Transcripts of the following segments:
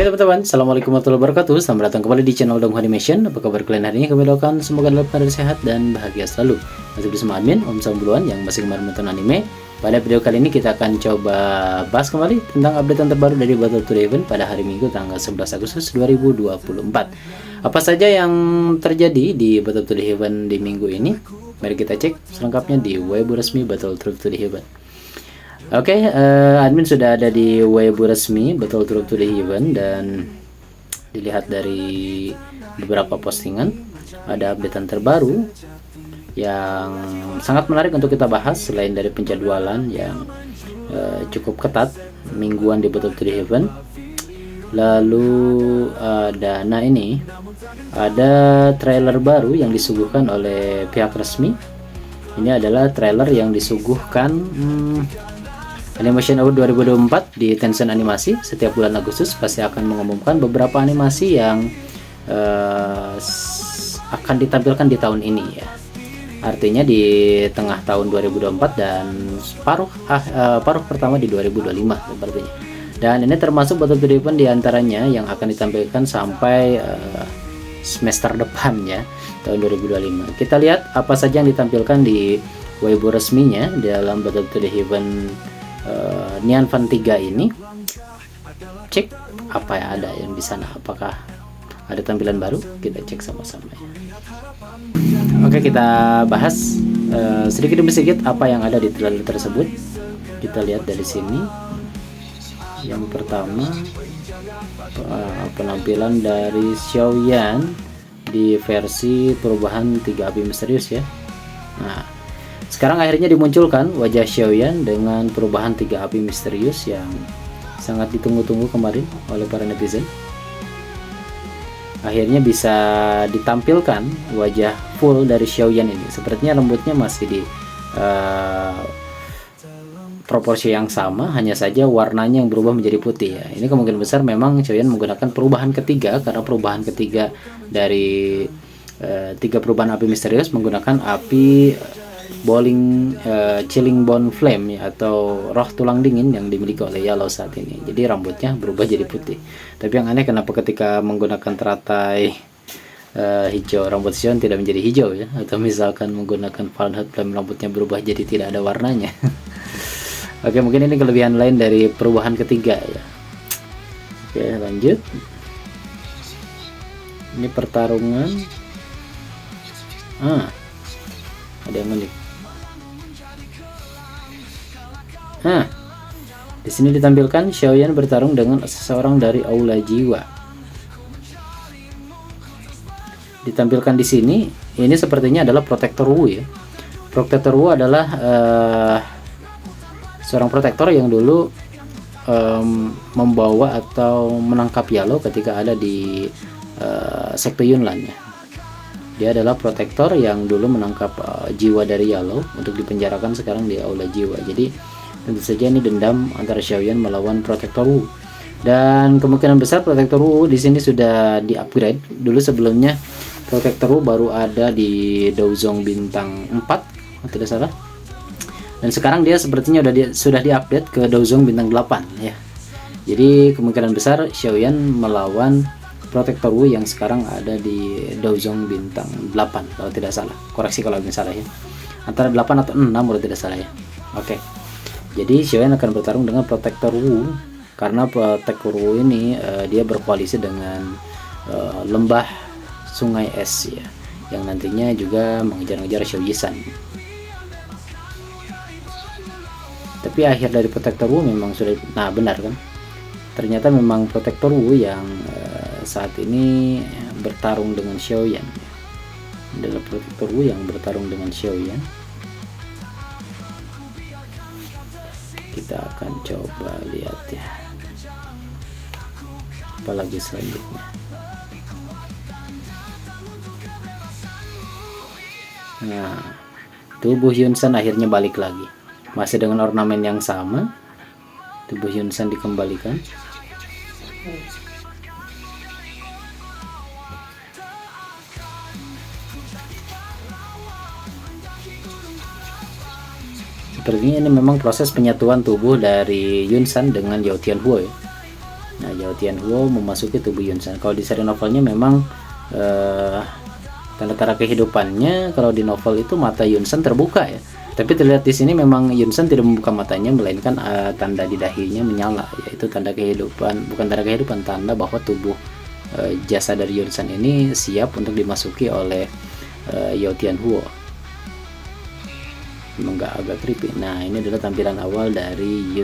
teman-teman, Assalamualaikum warahmatullahi wabarakatuh. Selamat datang kembali di channel Donghu Animation. Apa kabar kalian hari ini? Kami doakan semoga dalam keadaan sehat dan bahagia selalu. Masih bersama admin Om Sambuluan yang masih kemarin menonton anime. Pada video kali ini kita akan coba bahas kembali tentang update terbaru dari Battle to the Heaven pada hari Minggu tanggal 11 Agustus 2024. Apa saja yang terjadi di Battle to the Heaven di minggu ini? Mari kita cek selengkapnya di web resmi Battle to the Heaven. Oke, admin sudah ada di web resmi Battle to the Heaven, dan dilihat dari beberapa postingan ada updatean terbaru yang sangat menarik untuk kita bahas. Selain dari penjadwalan yang cukup ketat mingguan di Battle to the Heaven, lalu ada trailer baru yang disuguhkan oleh pihak resmi. Ini adalah trailer yang disuguhkan Animation Award 2024 di Tencent Animasi. Setiap bulan Agustus pasti akan mengumumkan beberapa animasi yang akan ditampilkan di tahun ini ya. Artinya di tengah tahun 2024 dan paruh pertama di 2025 sepertinya. Dan ini termasuk Battle to the Heaven diantaranya yang akan ditampilkan sampai semester depan ya, tahun 2025. Kita lihat apa saja yang ditampilkan di Weibo resminya dalam Battle to the Heaven Nian Fan 3 ini. Cek apa yang ada yang di sana, apakah ada tampilan baru, kita cek sama-sama ya. Oke, kita bahas sedikit demi sedikit apa yang ada di trailer tersebut. Kita lihat dari sini. Yang pertama, penampilan dari Xiaoyan di versi perubahan 3 api misterius ya. Nah, sekarang akhirnya dimunculkan wajah Xiaoyan dengan perubahan 3 api misterius yang sangat ditunggu-tunggu kemarin oleh para netizen. Akhirnya bisa ditampilkan wajah full dari Xiaoyan ini. Sepertinya rambutnya masih di proporsi yang sama, hanya saja warnanya yang berubah menjadi putih ya. Ini kemungkinan besar memang Xiaoyan menggunakan perubahan ketiga, karena perubahan ketiga dari 3 perubahan api misterius menggunakan api chilling bone flame ya, atau roh tulang dingin yang dimiliki oleh Yellow saat ini. Jadi rambutnya berubah jadi putih. Tapi yang aneh, kenapa ketika menggunakan teratai hijau rambut Xiaoyan tidak menjadi hijau ya, atau misalkan menggunakan Fahrenheit flame rambutnya berubah jadi tidak ada warnanya. Oke, mungkin ini kelebihan lain dari perubahan ketiga ya. Oke, lanjut. Ini pertarungan. Ada yang unik. Di sini ditampilkan Xiaoyan bertarung dengan seseorang dari Aula Jiwa. Ditampilkan di sini, ini sepertinya adalah Protector Wu ya. Protector Wu adalah seorang protektor yang dulu membawa atau menangkap Yellow ketika ada di sekte Yunlan ya. Dia adalah protektor yang dulu menangkap jiwa dari Yellow untuk dipenjarakan sekarang di Aula Jiwa. Jadi tentu saja ini dendam antara Xiaoyan melawan Protector Wu. Dan kemungkinan besar Protector Wu di sini sudah di-upgrade. Dulu sebelumnya Protector Wu baru ada di Douzong bintang 4 kalau tidak salah. Dan sekarang dia sepertinya sudah di-update ke Douzong bintang 8 ya. Jadi kemungkinan besar Xiaoyan melawan Protector Wu yang sekarang ada di Douzong bintang 8 kalau tidak salah. Koreksi kalau salah ya. Antara 8 atau 6 kalau tidak salah ya. Oke. Jadi Xiaoyan akan bertarung dengan Protector Wu, karena Protector Wu ini dia berkoalisi dengan lembah sungai es ya, yang nantinya juga mengejar-ngejar Xiao Yisan. Tapi akhir dari Protector Wu memang sudah, nah benar kan, ternyata memang Protector Wu yang saat ini bertarung dengan Xiaoyan adalah Protector Wu yang bertarung dengan Xiaoyan. Kita akan coba lihat ya, apalagi selanjutnya. Nah, tubuh Yunsan akhirnya balik lagi, masih dengan ornamen yang sama. Tubuh Yunsan dikembalikan. Sepertinya ini memang proses penyatuan tubuh dari Yunsan dengan Yao Tianhuo ya. Nah, Yao Tianhuo memasuki tubuh Yunsan. Kalau di seri novelnya memang tanda-tanda kehidupannya kalau di novel itu mata Yunsan terbuka ya. Tapi terlihat di sini memang Yunsan tidak membuka matanya, melainkan tanda di dahinya menyala, yaitu tanda kehidupan, bukan tanda kehidupan, tanda bahwa tubuh jasa dari Yunsan ini siap untuk dimasuki oleh Yao Tianhuo. Memang agak creepy. Nah, ini adalah tampilan awal dari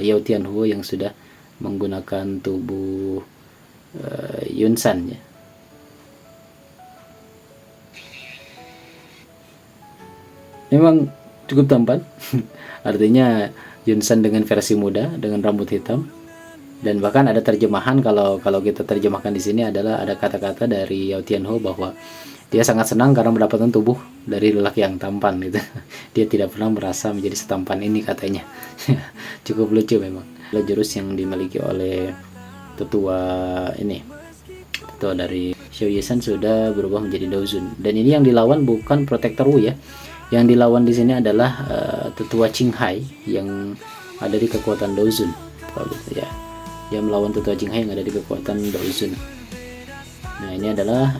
Yao Tianhuo yang sudah menggunakan tubuh Yunsan ya. Memang cukup tampan. Artinya Yunsan dengan versi muda dengan rambut hitam. Dan bahkan ada terjemahan, kalau kita terjemahkan di sini adalah ada kata-kata dari Yao Tianhuo bahwa dia sangat senang karena mendapatkan tubuh dari lelaki yang tampan gitu. Dia tidak pernah merasa menjadi setampan ini katanya. Cukup lucu memang. Jurus yang dimiliki oleh tetua dari Xiao Yisan sudah berubah menjadi Daozun. Dan ini yang dilawan bukan Protector Wu ya. Yang dilawan di sini adalah tetua Qinghai yang ada di kekuatan Daozun. Ya, dia melawan tetua Qinghai yang ada di kekuatan Daozun. Nah, ini adalah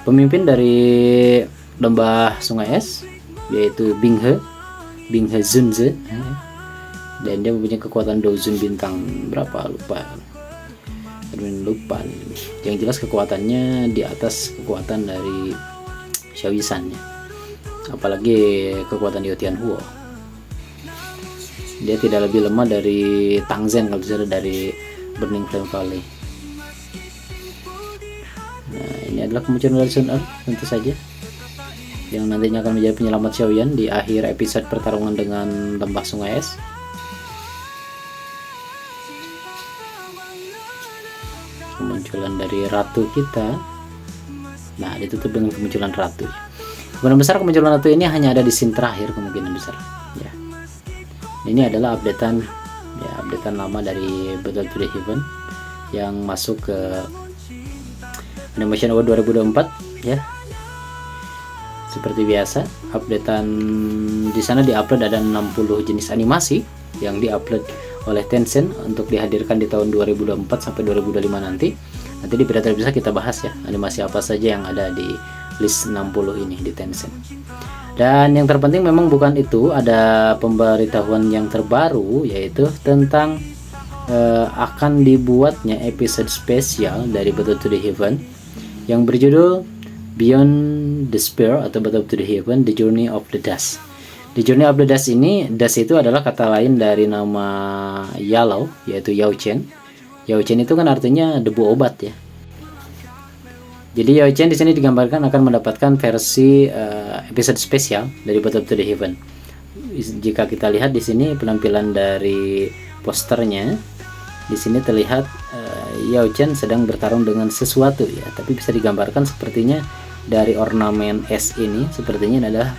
pemimpin dari lembah Sungai Es, yaitu Bing He Zunze. Dan dia mempunyai kekuatan Daozun bintang berapa lupa. Yang jelas kekuatannya di atas kekuatan dari Xiao Yisan ya. Apalagi kekuatan Yao Tianhuo. Dia tidak lebih lemah dari Tang Zhen kalau tidak dari Burning Flame Valley. Nah, ini adalah kemunculan dari Sun Er tentu saja, yang nantinya akan menjadi penyelamat Xiaoyan di akhir episode pertarungan dengan lembah Sungai Es. Kemunculan dari ratu kita. Nah, ditutup dengan kemunculan ratu. Kemungkinan besar kemunculan ratu ini hanya ada di scene terakhir, kemungkinan besar ya. Ini adalah updatean lama dari Battle to the Heaven yang masuk ke Animation Award 2024 ya. Seperti biasa, updatean di sana diupload ada 60 jenis animasi yang diupload oleh Tencent untuk dihadirkan di tahun 2024 sampai 2025 nanti. Nanti di berita bisa kita bahas ya, animasi apa saja yang ada di list 60 ini di Tencent. Dan yang terpenting memang bukan itu, ada pemberitahuan yang terbaru yaitu tentang akan dibuatnya episode spesial dari Battle to the Heaven yang berjudul Beyond Despair atau Battle to the Heaven The Journey of the Dust. The Journey of the Dust ini, Dust itu adalah kata lain dari nama Yalou, yaitu Yao Chen. Yao Chen itu kan artinya debu obat ya. Jadi Yao Chen di sini digambarkan akan mendapatkan versi episode spesial dari Battle to the Heaven. Jika kita lihat di sini penampilan dari posternya, di sini terlihat Yao Chen sedang bertarung dengan sesuatu ya, tapi bisa digambarkan sepertinya dari ornamen es ini, sepertinya adalah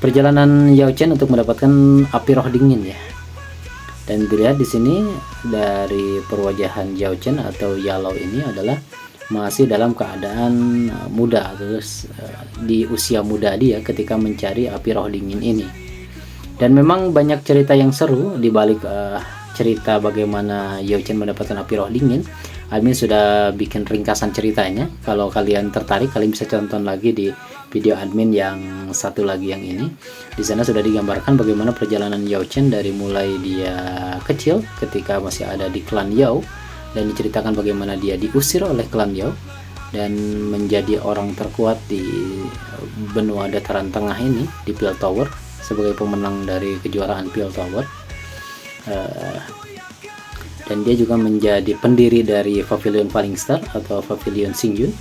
perjalanan Yao Chen untuk mendapatkan api roh dingin ya. Dan dilihat di sini dari perwajahan Yao Chen atau Yalou ini adalah masih dalam keadaan muda, terus di usia muda dia ketika mencari api roh dingin ini. Dan memang banyak cerita yang seru di balik cerita bagaimana Yao Chen mendapatkan api roh dingin. Admin sudah bikin ringkasan ceritanya. Kalau kalian tertarik, kalian bisa tonton lagi di video admin yang satu lagi yang ini. Di sana sudah digambarkan bagaimana perjalanan Yao Chen dari mulai dia kecil ketika masih ada di klan Yao, dan diceritakan bagaimana dia diusir oleh klan Yao dan menjadi orang terkuat di benua dataran tengah ini di Pale Tower sebagai pemenang dari kejuaraan Pale Tower. Dan dia juga menjadi pendiri dari Pavilion Falling Star atau Pavilion Xingyun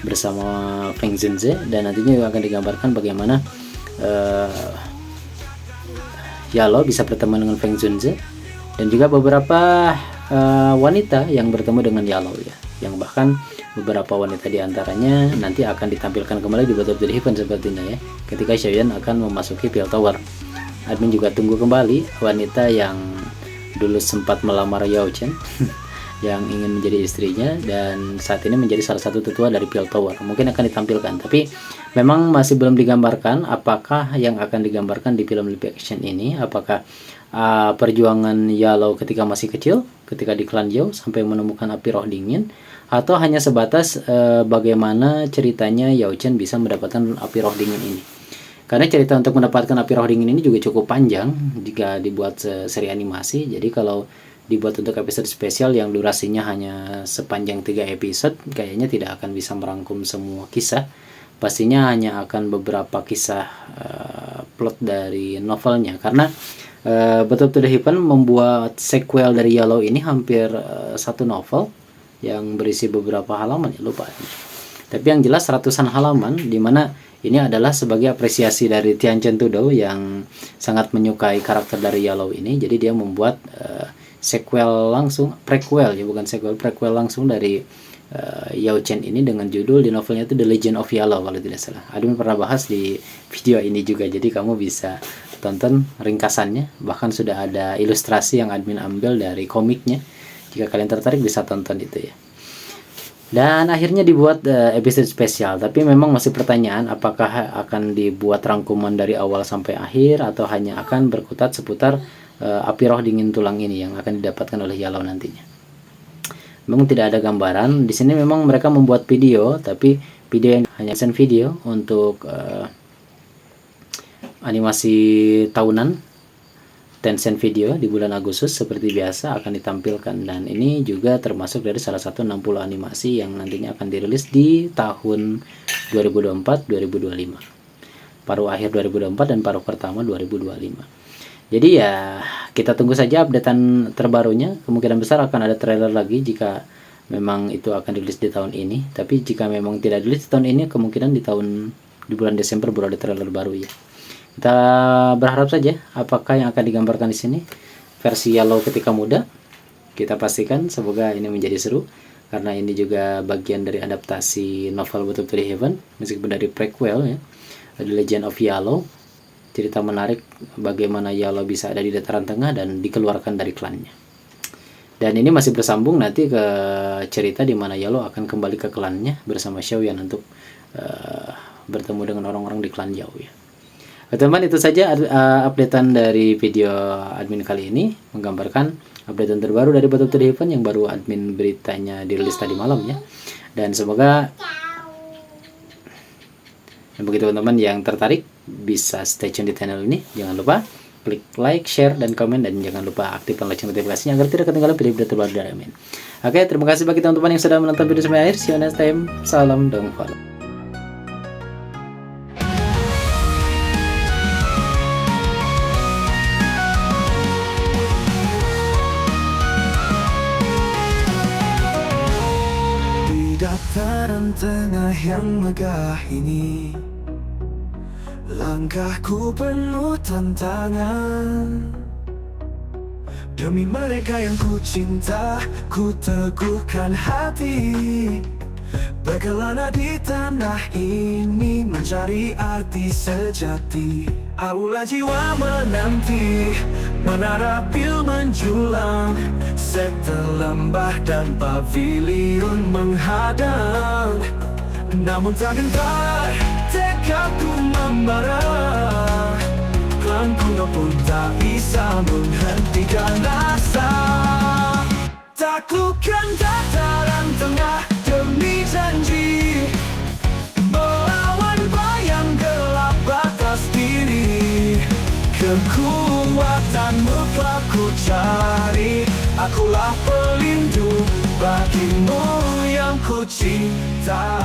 bersama Feng Zhenze, dan nantinya juga akan digambarkan bagaimana Yalou bisa berteman dengan Feng Zhenze, dan juga beberapa wanita yang bertemu dengan Yalou ya, yang bahkan beberapa wanita diantaranya nanti akan ditampilkan kembali di Battle to the Heaven sepertinya ya, ketika Xiaoyan akan memasuki Pale Tower. Admin juga tunggu kembali wanita yang dulu sempat melamar Yao Chen yang ingin menjadi istrinya dan saat ini menjadi salah satu tetua dari Pale Tower. Mungkin akan ditampilkan, tapi memang masih belum digambarkan apakah yang akan digambarkan di film live action ini, apakah perjuangan Yalow ketika masih kecil, ketika di klan Zhou sampai menemukan api roh dingin, atau hanya sebatas bagaimana ceritanya Yao Chen bisa mendapatkan api roh dingin ini. Karena cerita untuk mendapatkan api roh dingin ini juga cukup panjang jika dibuat seri animasi. Jadi kalau dibuat untuk episode spesial yang durasinya hanya sepanjang 3 episode, kayaknya tidak akan bisa merangkum semua kisah. Pastinya hanya akan beberapa kisah plot dari novelnya. Karena Battle to the Heaven membuat sequel dari Yalow ini hampir satu novel yang berisi beberapa halaman, ya lupa. Tapi yang jelas ratusan halaman, dimana ini adalah sebagai apresiasi dari Tianchen Tudou yang sangat menyukai karakter dari Yalow ini. Jadi dia membuat sequel langsung, prequel ya, bukan sequel, prequel langsung dari Yao Chen ini dengan judul di novelnya itu The Legend of Yalow kalau tidak salah. Admin pernah bahas di video ini juga, jadi kamu bisa tonton ringkasannya. Bahkan sudah ada ilustrasi yang admin ambil dari komiknya. Jika kalian tertarik bisa tonton itu ya. Dan akhirnya dibuat episode spesial. Tapi memang masih pertanyaan apakah akan dibuat rangkuman dari awal sampai akhir atau hanya akan berkutat seputar api roh dingin tulang ini yang akan didapatkan oleh Yalow nantinya. Memang tidak ada gambaran. Di sini memang mereka membuat video, tapi video yang hanya video untuk animasi tahunan. Tencent Video di bulan Agustus seperti biasa akan ditampilkan, dan ini juga termasuk dari salah satu 60 animasi yang nantinya akan dirilis di tahun 2024-2025, paruh akhir 2024 dan paruh pertama 2025. Jadi ya kita tunggu saja updatean terbarunya. Kemungkinan besar akan ada trailer lagi jika memang itu akan dirilis di tahun ini, tapi jika memang tidak dirilis di tahun ini, kemungkinan di bulan Desember baru ada trailer baru ya. Kita berharap saja apakah yang akan digambarkan di sini versi Yalow ketika muda. Kita pastikan semoga ini menjadi seru, karena ini juga bagian dari adaptasi novel Battle to the Heaven meskipun dari prequel ya, The Legend of Yalow. Cerita menarik bagaimana Yalow bisa ada di dataran tengah dan dikeluarkan dari klannya. Dan ini masih bersambung nanti ke cerita di mana Yalow akan kembali ke klannya bersama Xiaoyan untuk bertemu dengan orang-orang di klan Zhou ya. Teman-teman, itu saja updatean dari video admin kali ini, menggambarkan updatean terbaru dari Battle to the Heaven yang baru admin beritanya dirilis tadi malam ya. Dan semoga bagi teman-teman yang tertarik bisa stay tune di channel ini. Jangan lupa klik like, share, dan komen, dan jangan lupa aktifkan lonceng notifikasinya agar tidak ketinggalan video-video terbaru dari admin. Oke, terima kasih bagi teman-teman yang sudah menonton video sampai akhir. See you next time. Salam Dongfal. Dataran tengah yang megah ini, langkahku penuh tantangan. Demi mereka yang ku cinta, ku teguhkan hati. Berkelana di tanah ini, mencari arti sejati. Aula jiwa menanti, menara pil menjulang. Sekte lembah dan pavilion menghadang. Namun tak gentar, tekadku membara. Klan kuno pun tak bisa menghentikan rasa. Taklukkan dataran tengah demi janji, melawan bayang gelap batas diri. Kekuatanmu telah ku cari, akulah pelindung bagimu yang ku cinta.